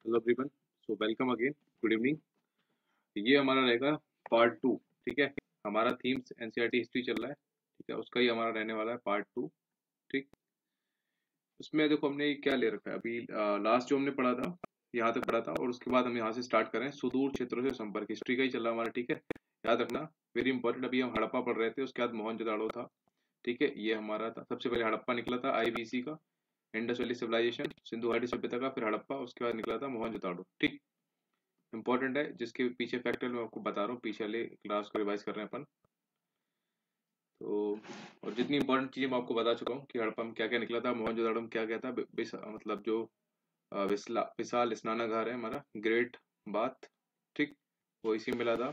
Hello everyone, so welcome again, good evening. ये हमारा रहेगा पार्ट 2। ठीक है, हमारा थीम्स एनसीईआरटी हिस्ट्री चल रहा है। ठीक है, उसका ही हमारा रहने वाला है पार्ट 2। ठीक, उसमें देखो हमने क्या ले रखा है अभी। लास्ट जो हमने पढ़ा था यहाँ तक पढ़ा था, और उसके बाद हम यहाँ से स्टार्ट करें सुदूर क्षेत्रों से संपर्क, हिस्ट्री का ही चल रहा है हमारा। ठीक है, याद रखना, वेरी इंपॉर्टेंट। अभी हम हड़प्पा पढ़ रहे थे, उसके बाद मोहनजोदाड़ो था। ठीक है, ये हमारा था, सबसे पहले हड़प्पा निकला था आईबीसी का, इंडस वैली सिविलाइजेशन, सिंधु घाटी सभ्यता का, फिर हड़प्पा, उसके बाद निकला था मोहनजोदाड़ो। ठीक, इंपॉर्टेंट है, जिसके पीछे फैक्टर मैं आपको बता रहा हूँ, पीछे वाले क्लास को रिवाइज कर रहे हैं अपन। तो और जितनी इंपॉर्टेंट चीजें मैं आपको बता चुका हूँ कि हड़प्पा में क्या क्या निकला था, मोहनजोदाड़ो में क्या क्या था, मतलब जो विशाल स्नानागार है हमारा, ग्रेट बाथ। ठीक, वो इसी में मिला था।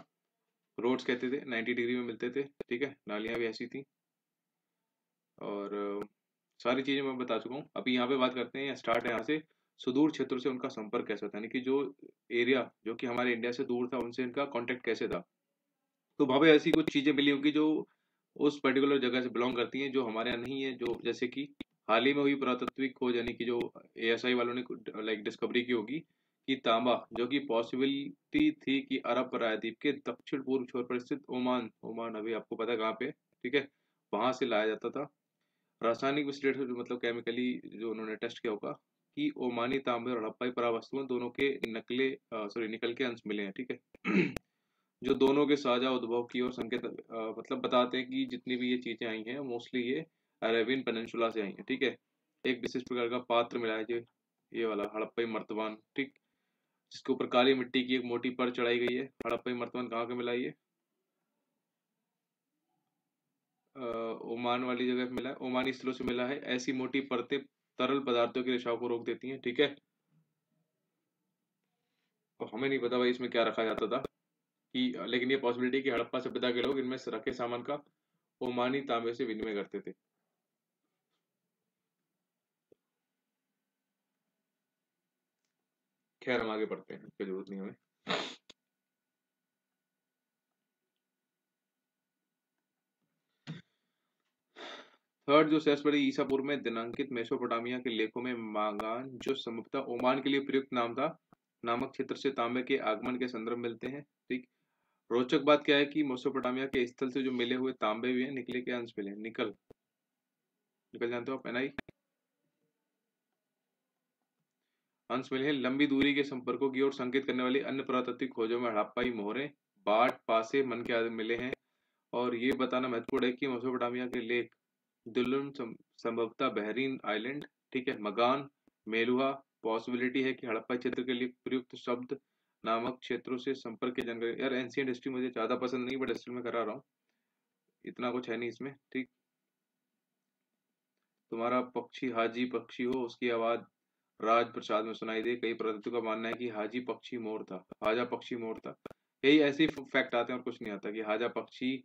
रोड्स कहते थे 90 डिग्री में मिलते थे। ठीक है, नालियां भी ऐसी थी, और सारी चीजें मैं बता चुका हूँ। अभी यहाँ पे बात करते हैं, स्टार्ट है यहाँ से, सुदूर क्षेत्रों से उनका संपर्क कैसा था, यानी कि जो एरिया जो कि हमारे इंडिया से दूर था, उनसे इनका कांटेक्ट कैसे था। तो वहाँ पे ऐसी कुछ चीजें मिली होंगी जो उस पर्टिकुलर जगह से बिलोंग करती हैं, जो हमारे यहाँ नहीं है। जो जैसे कि हाल ही में हुई पुरातात्विक खोज, यानी कि जो एएसआई वालों ने लाइक डिस्कवरी की होगी कि तांबा, जो कि पॉसिबिलिटी थी कि अरब प्रायद्वीप के दक्षिण पूर्व छोर पर स्थित ओमान, ओमान अभी आपको पता है कहाँ पे है, ठीक है, वहां से लाया जाता था। रासायनिक विश्लेषण मतलब केमिकली जो उन्होंने टेस्ट किया होगा कि ओमानी तांबे और हड़प्पाई परावस्तुओं दोनों के निकल के अंश मिले हैं। ठीक है, जो दोनों के साझा उद्भव की और संकेत मतलब बताते हैं कि जितनी भी ये चीजें आई हैं मोस्टली ये अरेबियन पेनिनसुला से आई हैं। ठीक है, एक विशिष्ट प्रकार का पात्र मिला है, जो ये वाला हड़प्पाई मर्तबान। ठीक, जिसके ऊपर काली मिट्टी की एक मोटी पर चढ़ाई गई है। हड़प्पाई मर्तबान कहाँ का मिला है ये? ओमान वाली जगह पे मिला है, ओमानी स्थलों से मिला है। ऐसी मोटी परतें तरल पदार्थों के रिसाव को रोक देती हैं। ठीक है, और हमें नहीं पता भाई इसमें क्या रखा जाता था कि, लेकिन ये पॉसिबिलिटी कि हड़प्पा सभ्यता के लोग इनमें से रखे सामान का ओमानी तांबे से विनिमय करते थे। खैर हम आगे बढ़ते हैं, इसकी जरूरत नहीं हमें। थर्ड जो सेस बड़ी ईसा पूर्व में दिनांकित मेसोपोटामिया के लेखों में मांगान, जो संभवतः ओमान के लिए प्रयुक्त नाम था, नामक क्षेत्र से तांबे के आगमन के संदर्भ मिलते हैं। ठीक, रोचक बात क्या है कि मेसोपोटामिया के स्थल से जो मिले हुए तांबे भी हैं, निकले के अंश मिले हैं। निकल, निकल जानते हो आप, एनआई, अंश मिले हैं। लंबी दूरी के संपर्कों की ओर संकेत करने वाली अन्य पुरातात्विक खोजों में हड़प्पाई मोहरें, बाट, पासे, मन के आदि मिले हैं। और ये बताना महत्वपूर्ण है कि मेसोपोटामिया के लेख दुल्लुन संभवतः बहरीन आइलैंड, ठीक है, मगान, मेलुहा, पॉसिबिलिटी है कि हड़प्पा क्षेत्र के लिए प्रयुक्त शब्द नामक क्षेत्रों से संपर्क की जानकारी। यार एंशियंट हिस्ट्री मुझे ज्यादा पसंद नहीं, बट स्टिल मैं करा रहा हूँ, इतना कुछ है नहीं इसमें। ठीक, तुम्हारा पक्षी हाजी पक्षी हो, उसकी आवाज राज प्रसाद में सुनाई दे। कई प्रवक्ताओं का मानना है कि हाजी पक्षी मोर था, हाजा पक्षी मोर था। यही ऐसे फैक्ट आते हैं और कुछ नहीं आता कि हाजा पक्षी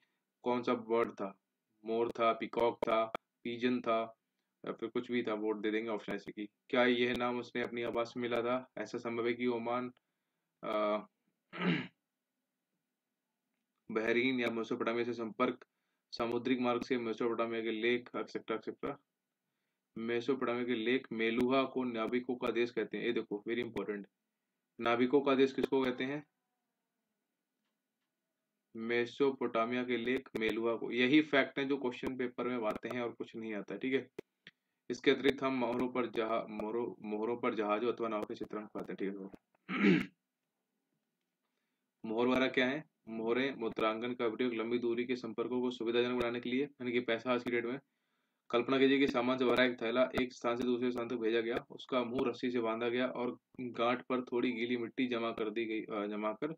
कौन सा बर्ड था। मोर था, पिकॉक था, पीजन था, या फिर कुछ भी था। वोट दे देंगे ऑप्शन ऐसे की, क्या यह नाम उसने अपनी आवाज से मिला था? ऐसा संभव है कि ओमान, अ, बहरीन या मेसोपोटामिया से संपर्क, सामुद्रिक मार्ग से मेसोपोटामिया के लेक एक्सेट्रा एक्सेट्रा। मेसोपोटामिया के लेक मेलुहा को नाविकों का देश कहते हैं। ये देखो वेरी इंपॉर्टेंट, नाविकों का देश किसको कहते हैं? मेसोपोटामिया के लेक मेलुहा को। यही फैक्ट है जो क्वेश्चन पेपर में आते हैं और कुछ नहीं आता है। ठीक है, इसके अतिरिक्त हम मोहरों पर जहाजों अथवा नाव के चित्रण पाते हैं। ठीक है, मोहर वगैरह क्या है? मोहरें मुद्रांकन का प्रयोग लंबी दूरी के संपर्कों को सुविधाजनक बनाने के लिए, यानी कि पैसा आज की डेट में। कल्पना कीजिए कि सामान से भरा एक थैला एक स्थान से दूसरे स्थान तक भेजा गया, उसका मुंह रस्सी से बांधा गया और गांठ पर थोड़ी गीली मिट्टी जमा कर दी गई, जमा कर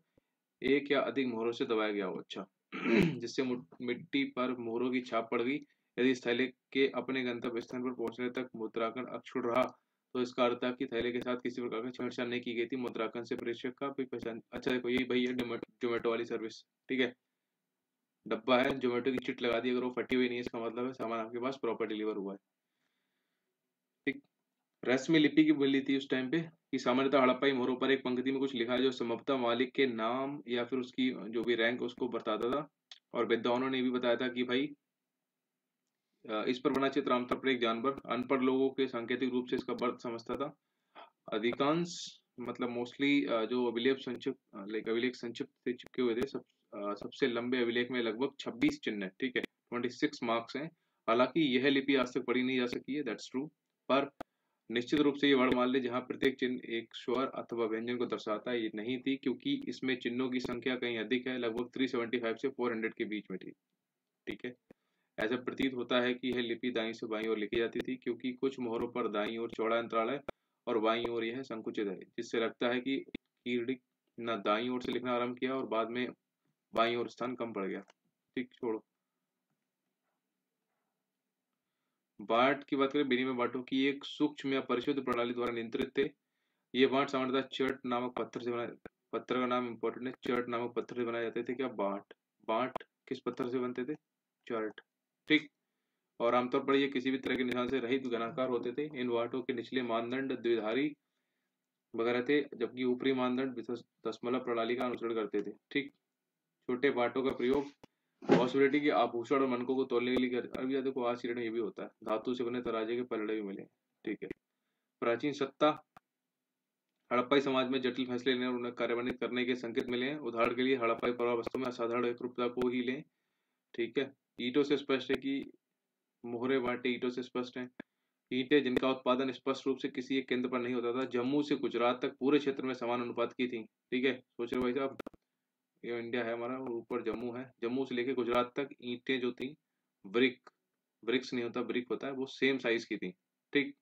एक या अधिक मोहरों से दबाया गया हो। अच्छा, जिससे मिट्टी पर मोहरों की छाप पड़ गई। यदि इस थैले के अपने गंतव्य स्थान पर पहुंचने तक मुद्रांकन अक्षुण्ण रहा, तो इसका अर्थ था कि थैले के साथ किसी प्रकार की छेड़छाड़ नहीं की गई थी। मुद्रांकन से प्रेषक का भी पहचान। अच्छा देखो, यही भाई है जोमेटो वाली सर्विस। ठीक है, डब्बा है, जोमेटो की चिट लगा दी, अगर वो फटी हुई नहीं है, इसका मतलब है सामान आपके पास प्रॉपर डिलीवर हुआ है। ठीक, रस्म लिपि की मिली थी उस टाइम पे कि सामान्यतः हड़प्पाई मोहरों पर एक पंक्ति में कुछ लिखा है, जो संभवतः मालिक के नाम या फिर उसकी जो भी रैंक उसको बताता था। और विद्वानों ने भी बताया था कि भाई इस पर बना चित्र आमतौर पर एक जानवर अनपढ़ लोगों के सांकेतिक रूप से इसका अर्थ समझता था। अधिकांश मतलब मोस्टली जो अभिलेख संक्षिप्त से चिपके हुए थे, सबसे लंबे अभिलेख में लगभग 26 चिन्ह है, ठीक है, 26 मार्क्स हैं। हालांकि यह लिपि आज तक पढ़ी नहीं जा सकी है, दैट्स ट्रू, पर निश्चित रूप से ये वर्णमाला जहाँ प्रत्येक चिन्ह एक स्वर अथवा व्यंजन को दर्शाता है, ये नहीं थी, क्योंकि इसमें चिन्हों की संख्या कहीं अधिक है, लगभग 375 से 400 के बीच में थी, ठीक है। ऐसा प्रतीत होता है कि यह लिपि दाईं से बाईं ओर लिखी जाती थी, क्योंकि कुछ मोहरों पर दाईं ओर चौड़ा अंतराल है और बाईं ओर यह संकुचित है, जिससे लगता है कि कीर्डिक न दाईं ओर से लिखना आरंभ किया और बाद में बाईं ओर स्थान कम पड़ गया। ठीक, छोड़ो। बांट की बात करें, विनिमय बांटों की एक सूक्ष्म या परिशुद्ध प्रणाली द्वारा नियंत्रित थे। ये बांट सामान्यतः चर्ट नामक पत्थर से बनाए, पत्थर का नाम इंपॉर्टेंट है, चर्ट नामक पत्थर से बनाए जाते थे। क्या बांट, बांट किस पत्थर से बनते थे? चर्ट, ठीक। और आमतौर पर ये किसी भी तरह के निशान से रहित घनाकार होते थे। इन बांटों के निचले मानदंड द्विधारी वगैरह थे, जबकि ऊपरी मानदंड दशमलव प्रणाली का अनुसरण करते थे, ठीक। छोटे बांटों का प्रयोग पॉसिबिलिटी के आभूषण और मनकों को तोलने के लिए अभी देखो आज की डेट में ये भी होता है, धातु से बने तराजे के पलड़े भी मिले, ठीक है। प्राचीन सत्ता, हड़प्पाई समाज में जटिल फैसले लेने और उन्हें कार्यान्वित करने के संकेत मिले हैं। उदाहरण के लिए हड़प्पाई पुरावस्तु में असाधारण एकरूपता को ही लें, ठीक है। ईंटों से स्पष्ट है कि मोहरे बांटे ईंटों से स्पष्ट है। ईंटें जिनका उत्पादन स्पष्ट रूप से किसी एक केंद्र पर नहीं होता था, जम्मू से गुजरात तक पूरे क्षेत्र में समान अनुपात की थी, ठीक है। सोच रहे हो भाई साहब, ये इंडिया है हमारा और ऊपर जम्मू है, जम्मू से लेके गुजरात तक ईंटें जो थी, ब्रिक, ब्रिक्स नहीं होता ब्रिक होता है, वो सेम साइज की थी, ठीक।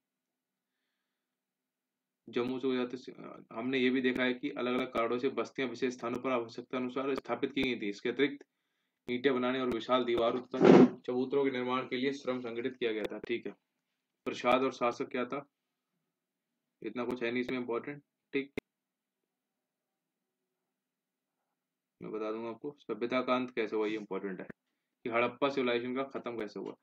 जम्मू से गुजरात हमने ये भी देखा है कि अलग अलग कारणों से बस्तियां विशेष स्थानों पर आवश्यकता अनुसार स्थापित की गई थी। इसके अतिरिक्त ईंटें बनाने और विशाल दीवारों तक चबूतरों के निर्माण के लिए श्रम संगठित किया गया था, ठीक है। प्रसाद और शासक क्या था, इतना कुछ है नहीं इसमें इम्पोर्टेंट, ठीक। मैं बता दूंगा आपको। सभ्यता का अंत कैसे हुआ, ये इंपॉर्टेंट है, कि हड़प्पा सिविलाइजेशन का खत्म कैसे हुआ।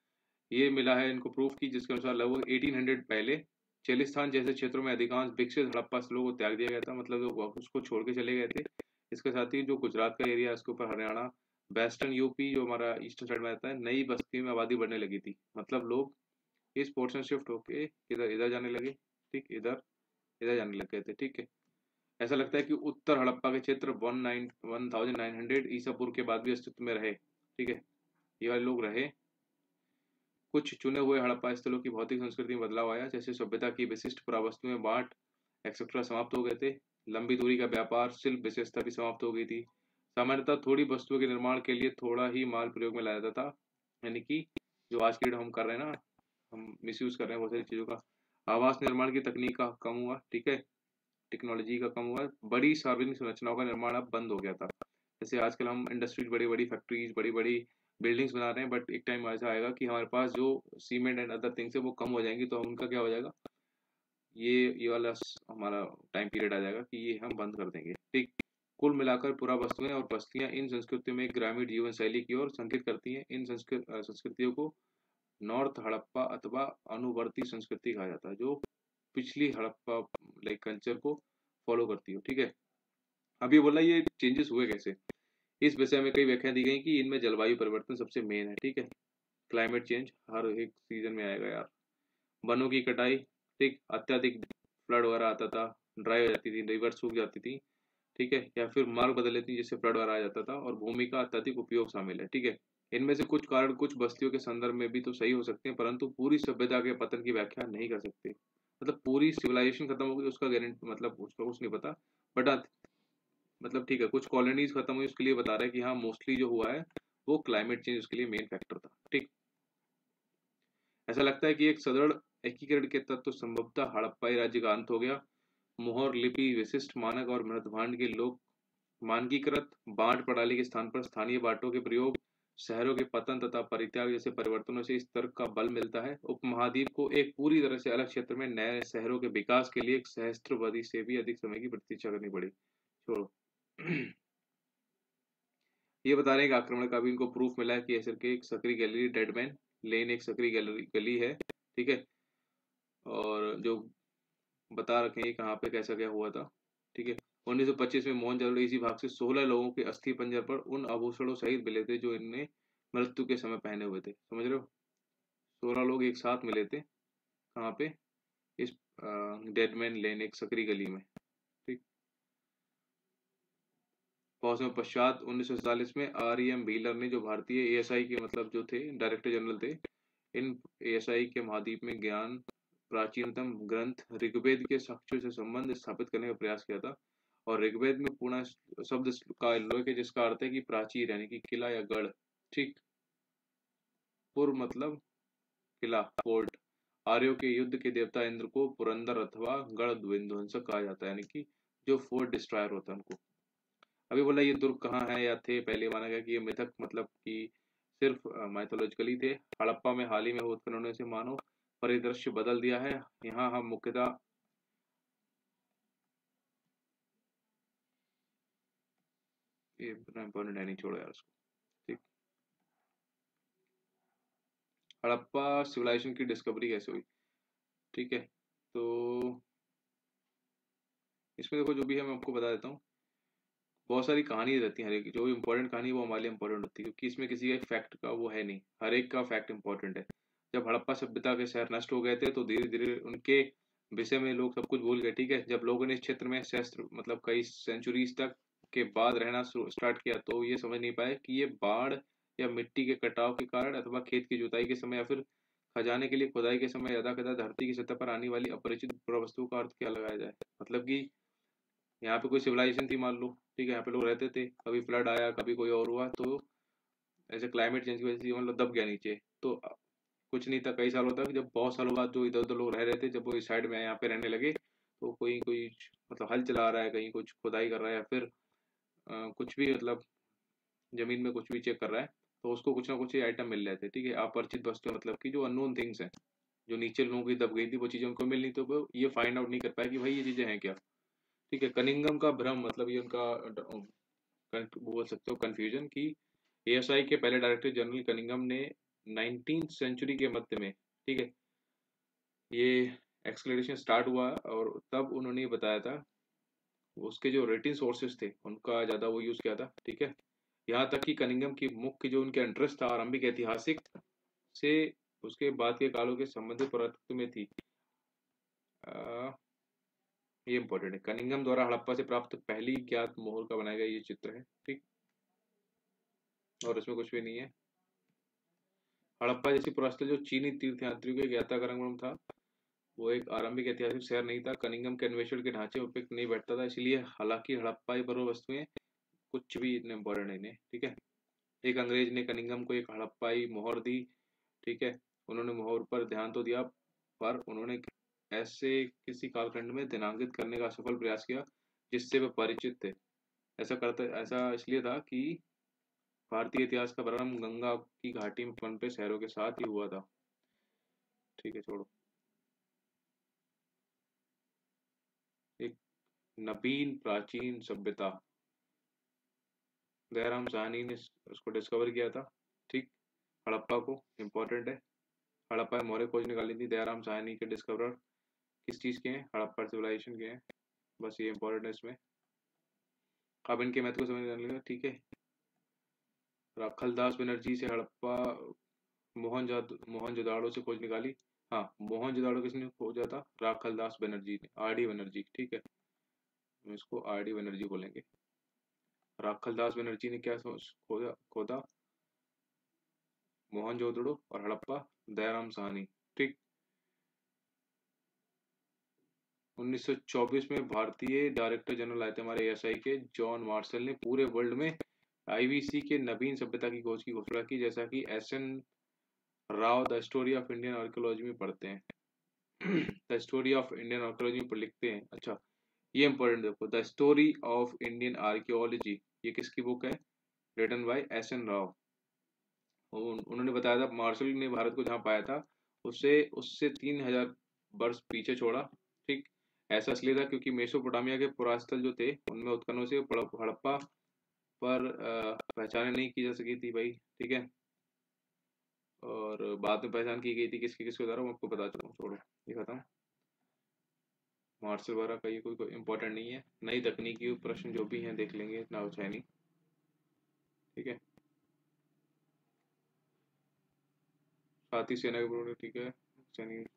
ये मिला है इनको प्रूफ की, जिसके अनुसार लगभग 1800 पहले चेलिस्तान जैसे क्षेत्रों में अधिकांश विकसित हड़प्पा लोगों को त्याग दिया गया था, मतलब वो उसको छोड़ के चले गए थे। इसके साथ ही जो गुजरात का एरिया है, उसके ऊपर हरियाणा, वेस्टर्न यूपी जो हमारा ईस्टर्न साइड में आता है, नई बस्ती में आबादी बढ़ने लगी थी, मतलब लोग इस पोर्शन शिफ्ट होके इधर इधर जाने लगे, ठीक, इधर इधर जाने लग गए थे, ठीक है। ऐसा लगता है कि उत्तर हड़प्पा के क्षेत्र 1900 ईसा पूर्व के बाद भी अस्तित्व में रहे, ठीक है, ये वाले लोग रहे। कुछ चुने हुए हड़प्पा स्थलों की भौतिक संस्कृति में बदलाव आया, जैसे सभ्यता की विशिष्ट पुरावस्तुएं, बांट एक्सेट्रा समाप्त हो गए थे। लंबी दूरी का व्यापार, शिल्प विशेषता भी समाप्त हो गई थी। सामान्यतः थोड़ी वस्तुओं के निर्माण के लिए थोड़ा ही माल प्रयोग में लाया जाता था, यानी कि जो आज की डेट हम कर रहे हैं ना, हम मिसयूज कर रहे हैं बहुत सारी चीजों का। आवास निर्माण की तकनीक का कम हुआ, ठीक है, टेक्नोलॉजी का कम हुआ। बड़ी सार्वजनिक संरचनाओं का निर्माण अब बंद हो गया था। जैसे आजकल हम इंडस्ट्रीज, बड़ी बड़ी फैक्ट्रीज, बड़ी बड़ी बिल्डिंग्स बना रहे हैं, बट एक टाइम ऐसा आएगा कि हमारे पास जो सीमेंट एंड अदर थिंग्स है वो कम हो जाएंगी, तो हम उनका क्या हो जाएगा, ये वाला हमारा टाइम पीरियड आ जाएगा कि ये हम बंद कर देंगे, ठीक। कुल मिलाकर पूरा वस्तुएं और बस्तियां इन संस्कृतियों में एक ग्रामीण जीवन शैली की ओर संकेत करती हैं। इन संस्कृतियों को नॉर्थ हड़प्पा अथवा अनुवर्ती संस्कृति कहा जाता है, जो पिछली हड़प्पा लाइक कल्चर को फॉलो करती हो, ठीक है। अभी बोला ये चेंजेस हुए कैसे, इस विषय में कई व्याख्या दी गई कि इनमें जलवायु परिवर्तन सबसे मेन है, ठीक है। क्लाइमेट चेंज हर एक सीजन में आएगा यार। वनों की कटाई, ठीक, अत्यधिक फ्लड वगैरह आता था, ड्राई हो जाती थी, रिवर सूख जाती थी, ठीक है, या फिर मार्ग बदल लेती जिससे फ्लड वगैरह आ जाता था, और भूमि का अत्यधिक उपयोग शामिल है, ठीक है। इनमें से कुछ कारण कुछ बस्तियों के संदर्भ में भी तो सही हो सकते हैं, परंतु पूरी सभ्यता के पतन की व्याख्या नहीं कर सकते। मतलब पूरी सिविलाइजेशन खत्म हो गई उसका गारंटी, मतलब उसका कुछ नहीं पता, बट मतलब ठीक है, कुछ कॉलोनीज खत्म हुई उसके लिए बता रहा है कि हाँ मोस्टली जो हुआ है वो क्लाइमेट चेंज उसके लिए मेन फैक्टर था, ठीक। ऐसा लगता है कि एक सदृढ़ एकीकरण के तत्व संभवतः हड़प्पाई राज्य का अंत हो गया। मोहर लिपि, विशिष्ट मानक और मृदभांड के लोक मानकीकृत बांट प्रणाली के स्थान पर स्थानीय बांटों के प्रयोग, शहरों के पतन तथा परित्याग जैसे परिवर्तनों से इस तर्क का बल मिलता है। उपमहाद्वीप को एक पूरी तरह से अलग क्षेत्र में नए शहरों के विकास के लिए एक सहस्त्राब्दी से भी अधिक समय की प्रतीक्षा करनी पड़ी। छोड़ो। ये बता रहे हैं कि आक्रमण का भी इनको प्रूफ मिला है कि ऐसे करके एक सक्रिय गैलरी, डेडमैन लेन एक सक्रिय गैलरी गली है, ठीक है, और जो बता रखे हैं कहाँ पे कैसा क्या हुआ था, ठीक है। 1925 में मोहनजोदड़ो इसी भाग से 16 लोगों के अस्थि पंजर पर उन आभूषणों सहित मिले थे जो इनने मृत्यु के समय पहने हुए थे, समझ रहे हो। 16 लोग एक साथ मिले थे, कहाँ पे, इस डेडमैन लेन एक सक्रिय गली में, फौज में पश्चात 1947 में REM व्हीलर ने, जो भारतीय ASI के मतलब जो थे डायरेक्टर जनरल थे, इन ASI के महाद्वीप में ज्ञान प्राचीनतम ग्रंथ ऋग्वेद के साक्ष्यों से संबंध स्थापित करने का प्रयास किया था। और ऋग्वेद में पूर्ण शब्द का उल्लेख है जिसका अर्थ है कि प्राचीर यानी कि किला या गढ़। ठीक। पुर मतलब किला, फोर्ट। आर्यों के युद्ध के देवता इंद्र को पुरंदर अथवा गढ़ विध्वंसक कहा जाता है, यानी कि जो फोर्ट डिस्ट्रॉयर होता है उनको। अभी बोला ये दुर्ग कहाँ है या थे, पहले माना गया कि ये मिथक मतलब कि सिर्फ माइथोलॉजिकली थे। हड़प्पा में हाल ही में उत्खननों से मानव परिदृश्य बदल दिया है। यहाँ हम मुख्यतः ये इम्पोर्टेंट है, नहीं छोड़ो यार उसको। ठीक। हड़प्पा सिविलाइजेशन की डिस्कवरी कैसे हुई? ठीक है, तो इसमें देखो जो भी है मैं आपको बता देता हूँ। बहुत सारी कहानी रहती है, हर एक जो इम्पोर्टेंट कहानी है वो हमारे लिए इम्पोर्टेंट होती है, क्योंकि इसमें किसी एक फैक्ट का वो है नहीं, हर एक का फैक्ट इम्पोर्टेंट है। जब हड़प्पा सभ्यता के शहर नष्ट हो गए थे तो धीरे धीरे उनके विषय में लोग सब कुछ भूल गए। ठीक है, जब लोगों ने इस क्षेत्र में सहस्त्र मतलब कई सेंचुरीज तक के बाद रहना स्टार्ट किया तो ये समझ नहीं पाए कि ये बाढ़ या मिट्टी के कटाव के कारण अथवा खेत की जुताई के समय या फिर खजाने के लिए खुदाई के समय यदा कदा धरती की सतह पर आने वाली अपरिचित वस्तुओं का अर्थ क्या लगाया जाए। मतलब कि यहाँ पे कोई सिविलाइजेशन थी मान लो, ठीक है, यहाँ पे लोग रहते थे, कभी फ्लड आया कभी कोई और हुआ तो ऐसे क्लाइमेट चेंज की वजह से मतलब दब गया नीचे। तो कुछ नहीं था, कई सालों तक, जब बहुत सालों बाद जो इधर उधर लोग रह रहे थे, जब वो इस साइड में यहाँ पे रहने लगे तो कोई कोई मतलब हल चला रहा है, कहीं कुछ खुदाई कर रहा है या फिर कुछ भी मतलब जमीन में कुछ भी चेक कर रहा है, तो उसको कुछ ना कुछ आइटम मिल रहे थे। ठीक है, अपरिचित वस्तु मतलब कि जो अननोन थिंग्स हैं, जो नीचे लोगों की दब गई थी वो चीज़ें उनको मिलनी, तो वो ये फाइंड आउट नहीं कर पाया कि भाई ये चीज़ें हैं क्या। ठीक है, कनिंगम का भ्रम मतलब ये उनका बोल सकते हो कंफ्यूजन कि ASI के पहले डायरेक्टर जनरल कनिंगम ने 19th सेंचुरी के मध्य में, ठीक है, ये एक्सप्लोरेशन स्टार्ट हुआ और तब उन्होंने ये बताया था उसके जो रिटिन सोर्सेज थे उनका ज़्यादा वो यूज़ किया था। ठीक है, यहाँ तक कि कनिंगम की मुख्य जो उनके इंटरेस्ट था आरंभिक ऐतिहासिक से उसके बाद के कालों के संबंधित पुरातत्व में थी। ये इंपॉर्टेंट है, कनिंगम द्वारा हड़प्पा से प्राप्त पहली ज्ञात मोहर का बनाया गया ये चित्र है। ठीक, और इसमें कुछ भी नहीं है। हड़प्पा जैसी पुरातत्व जो चीनी तीर्थयात्रियों के यात्रागमन था, वो एक आरंभिक ऐतिहासिक शहर नहीं था। कनिंगम के अन्वेषण के ढांचे उपयुक्त नहीं बैठता था, इसलिए हालांकि हड़प्पाई पर वस्तुएं कुछ भी इतने इंपॉर्टेंट नहीं है। ठीक है, एक अंग्रेज ने कनिंगम को एक हड़प्पाई मोहर दी। ठीक है, उन्होंने मोहर पर ध्यान तो दिया, पर उन्होंने ऐसे किसी कालखंड में दिनांकित करने का सफल प्रयास किया जिससे वे परिचित थे। ऐसा इसलिए था कि भारतीय इतिहास का प्रारंभ गंगा की घाटी में पनपे शहरों के साथ ही हुआ था। ठीक है, छोड़ो। एक नवीन प्राचीन सभ्यता, दयाराम साहनी ने उसको डिस्कवर किया था। ठीक, हड़प्पा को इम्पोर्टेंट है। हड़प्पा में मौर्य खोज निकाली थी, दयाराम साहनी के डिस्कवरर किस चीज़ के हैं? हड़प्पा सिविलाइजेशन के हैं। बस ये इम्पोर्टेंट है इसमें, अब इनके महत्व को समझ लेगा। ठीक है, राखलदास बनर्जी से हड़प्पा मोहनजोदाड़ो से खोज निकाली। हाँ, मोहनजोदाड़ो किसने खोजा था? राखलदास बनर्जी ने, RD बनर्जी। ठीक है, हम इसको RD बनर्जी बोलेंगे। राखलदास बनर्जी ने क्या खोदा खोदा? मोहनजोदड़ो और हड़प्पा, दयाराम साहनी। ठीक, 1924 में भारतीय डायरेक्टर जनरल आए थे हमारे ASI के, जॉन मार्शल ने पूरे वर्ल्ड में IVC के नवीन सभ्यता की खोज की घोषणा की, जैसा कि SN Rao the story of Indian archaeology में पढ़ते हैं। The story of Indian archaeology में लिखते हैं। अच्छा, ये इंपॉर्टेंट देखो, the story of Indian archaeology, ये किसकी बुक है? Written by SN Rao. उन्होंने बताया था मार्शल ने भारत को जहाँ पाया था उससे उससे 3000 वर्ष पीछे छोड़ा। ठीक, ऐसा इसलिए था क्योंकि मेसोपोटामिया के पुरास्थल जो थे उनमें उत्खननों से हड़प्पा पर पहचान नहीं की जा सकी थी भाई। ठीक है, और बाद में पहचान की गई थी किसके किसके द्वारा, मैं आपको बता चुका हूँ, छोड़ो ये खत्म। मार्शल वगैरह का ये कोई इंपॉर्टेंट नहीं है। नई तकनीकी प्रश्न जो भी हैं देख लेंगे, इतना कुछ है नहीं। ठीक है, साथ ही सेना के, ठीक है, सैनिक।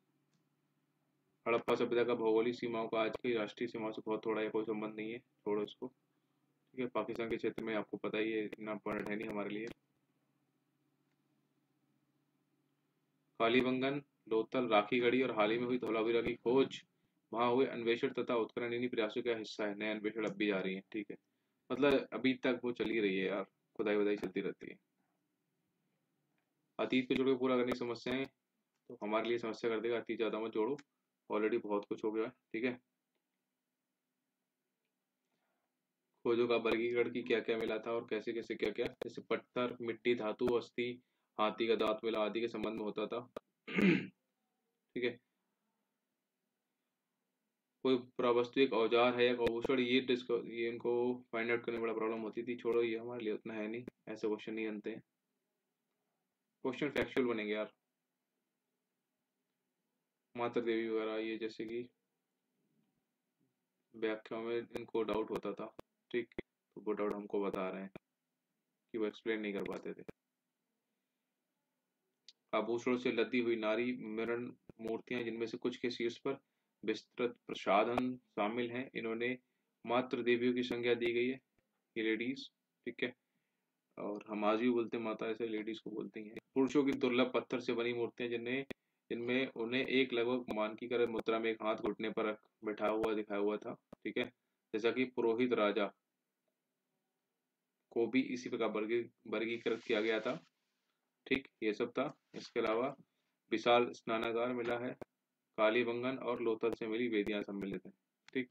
हड़प्पा सभ्यता का भौगोलिक सीमाओं का आज की राष्ट्रीय सीमाओं से बहुत थोड़ा या कोई संबंध नहीं है, छोड़ो इसको। ठीक है, पाकिस्तान के क्षेत्र में आपको पता ही है, इतना इम्पोर्टेंट है नहीं हमारे लिए। कालीबंगन, लोथल, राखीगढ़ी और हाल ही में हुई धौलावीरा की खोज, वहां हुए अन्वेषण तथा उत्खनन प्रयासों का हिस्सा है। नए अन्वेषण अब भी जारी है। ठीक है, मतलब अभी तक वो चली रही है यार, खुदाई वुदाई चलती रहती है। अतीत को जोड़ के पूरा करने की समस्याएं तो हमारे लिए समस्या कर देगा, अतीत ज्यादा मत जोड़ो, ऑलरेडी बहुत कुछ हो गया है। ठीक है, खोजों का वर्गीकरण की क्या क्या मिला था और कैसे कैसे क्या क्या, जैसे पत्थर, मिट्टी, धातु, अस्थि, हाथी का दांत मिला आदि के संबंध में होता था। ठीक है, कोई पुरावस्तु औजार है या आभूषण, ये इनको फाइंड आउट करने में बड़ा प्रॉब्लम होती थी। छोड़ो, ये हमारे लिए उतना है नहीं, ऐसे क्वेश्चन नहीं बनते हैं। क्वेश्चन फैक्चुअल बनेंगे यार। माता देवी वगैरह, ये जैसे कि व्याख्या में इनको डाउट होता था। ठीक, तो वो डाउट हमको बता रहे हैं कि वो एक्सप्लेन नहीं कर पाते थे। आभूषणों से लदी हुई नारी मृण मूर्तियां, जिनमें से कुछ के शीर्ष पर विस्तृत प्रसाधन शामिल हैं, इन्होंने मातृ देवियों की संज्ञा दी गई है, ये लेडीज। ठीक है, और हम आज भी बोलते हैं माता, ऐसे लेडीज को बोलती हैं। पुरुषों की दुर्लभ पत्थर से बनी मूर्तियां, जिन्हें जिनमें उन्हें एक लगभग मानकीकृत मुद्रा में एक हाथ घुटने पर बैठा हुआ दिखाया हुआ था। ठीक है, जैसा कि पुरोहित राजा को भी इसी प्रकार वर्गीकृत किया गया था। ठीक, ये सब था। इसके अलावा विशाल स्नानागार मिला है, कालीबंगन और लोथल से मिली वेदियां सम्मिलित हैं। ठीक,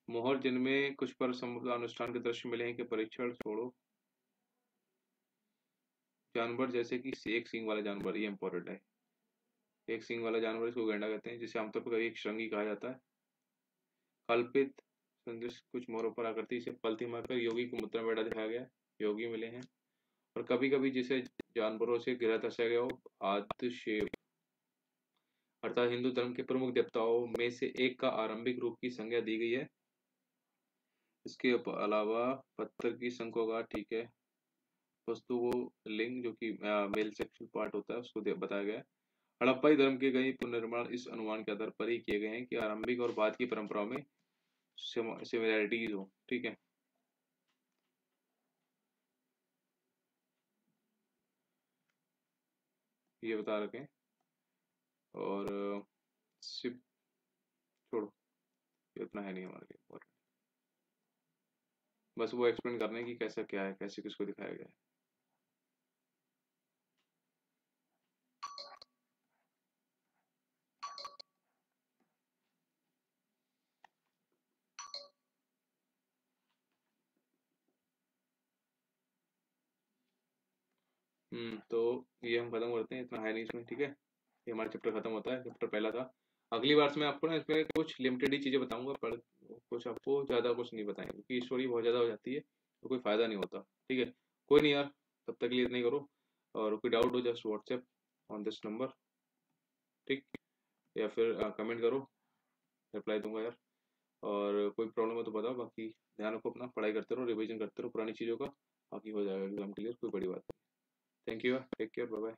मोहर, जिनमें कुछ पर अनुष्ठान के दृश्य मिले हैं कि परीक्षण छोड़ो। जानवर, जैसे कि एक सींग वाला जानवर, ये इंपॉर्टेंट है। एक सींग वाला जानवर, इसको गैंडा कहते हैं, जिसे आमतौर पर एक श्रृंगी कहा जाता है। कल्पित संदेश, कुछ मोरों पर आकृति से पलथी मारकर योगी को मुद्रा में बैठा दिखाया गया है, योगी मिले हैं। और कभी कभी जिसे जानवरों से घिरा दर्शाया गया हो, आदिशेव, अर्थात हिंदू धर्म के प्रमुख देवताओं में से एक का आरंभिक रूप की संज्ञा दी गई है। इसके अलावा पत्थर की शंखोगा, ठीक है, वस्तु को लिंग, जो कि मेल सेक्सुअल पार्ट होता है, उसको बताया गया है। हड़प्पाई धर्म के कई पुनर्निर्माण इस अनुमान के आधार पर ही किए गए हैं कि आरंभिक और बाद की परंपराओं में सिमिलैरिटीज हो। ठीक है, ये बता रखे हैं। और सिप छोड़ो, ये उतना है नहीं हमारे लिए important। बस वो एक्सप्लेन करने की कैसा क्या है, कैसे किसको दिखाया गया है। तो ये हम खत्म करते हैं, इतना है नहीं इसमें। ठीक है, ये हमारा चैप्टर खत्म होता है, चैप्टर पहला था। अगली बार से मैं आपको ना इसमें कुछ लिमिटेड ही चीज़ें बताऊंगा, पर कुछ आपको ज़्यादा कुछ नहीं बताएंगे, क्योंकि स्टोरी बहुत ज़्यादा हो जाती है तो कोई फ़ायदा नहीं होता। ठीक है, कोई नहीं यार, तब तक के लिए इतना ही करो। और कोई डाउट हो just WhatsApp on this number. ठीक, या फिर कमेंट करो, रिप्लाई दूंगा यार। और कोई प्रॉब्लम है तो बताओ, बाकी ध्यान रखो अपना, पढ़ाई करते रहो, रिवीजन करते रहो पुरानी चीज़ों का, बाकी हो जाएगा एग्जाम क्लियर, कोई बड़ी बात नहीं। Thank you, take care, bye bye.